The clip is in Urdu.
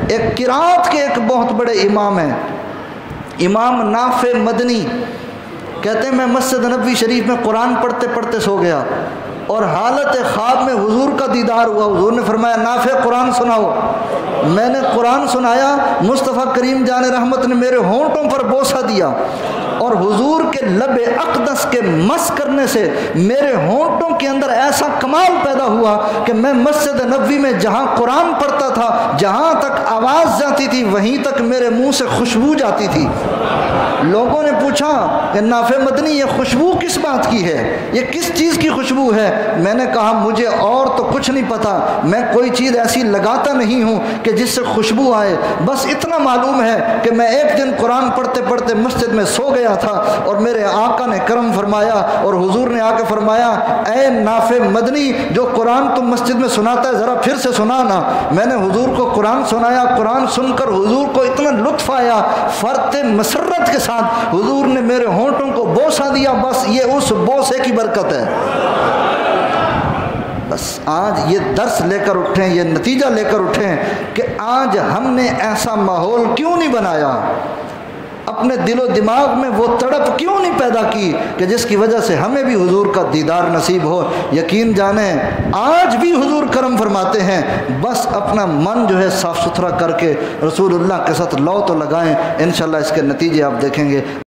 ایک قرات کے ایک بہت بڑے امام ہیں، امام نافع مدنی، کہتے ہیں میں مسجد نبوی شریف میں قرآن پڑھتے پڑھتے سو گیا اور حالت خواب میں حضور کا دیدار ہوا۔ حضور نے فرمایا نافع قرآن سناؤ۔ میں نے قرآن سنایا، مصطفیٰ کریم جان رحمت نے میرے ہونٹوں پر بوسہ دیا اور حضور کے لب اقدس کے مس کرنے سے میرے ہونٹوں کے اندر ایسا کمال پیدا ہوا کہ میں مسجد نبوی میں جہاں قرآن پڑھتا تھا، جہاں تک آواز جاتی تھی وہیں تک میرے منہ سے خوشبو جاتی تھی۔ لوگوں نے پوچھا کہ نافع مدنی یہ خوشبو کس بات کی ہے، یہ کس چیز کی خوشبو ہے؟ میں نے کہا مجھے اور تو کچھ نہیں پتا، میں کوئی چیز ایسی لگاتا نہیں ہوں کہ جس سے خوشبو آئے، بس اتنا معلوم ہے کہ میں ایک دن قرآن پڑھتے پڑھتے مسجد میں سو گیا تھا اور میرے آقا نے کرم فرمایا اور حضور نے آ کے فرمایا اے نافع مدنی جو قرآن تم مسجد میں سناتا ہے ذرا پھر سے سنانا۔ میں نے حضور کو قرآن سنایا، قرآن سن کر حضور کو اتنا لطف آیا، فرط مسرت کے ساتھ حضور نے میرے ہونٹوں کو بوسہ دیا، بس یہ اس بوسے کی برکت ہے۔ بس آج یہ درس لے کر اٹھیں، یہ نتیجہ لے کر اٹھیں کہ آج ہم نے ایسا ماحول کیوں نہیں بنایا، اپنے دل و دماغ میں وہ تڑپ کیوں نہیں پیدا کی کہ جس کی وجہ سے ہمیں بھی حضور کا دیدار نصیب ہو۔ یقین جانیں آج بھی حضور کرم فرماتے ہیں، بس اپنا من جو ہے صاف ستھرا کر کے رسول اللہ کے ساتھ لو تو لگائیں، انشاءاللہ اس کے نتیجے آپ دیکھیں گے۔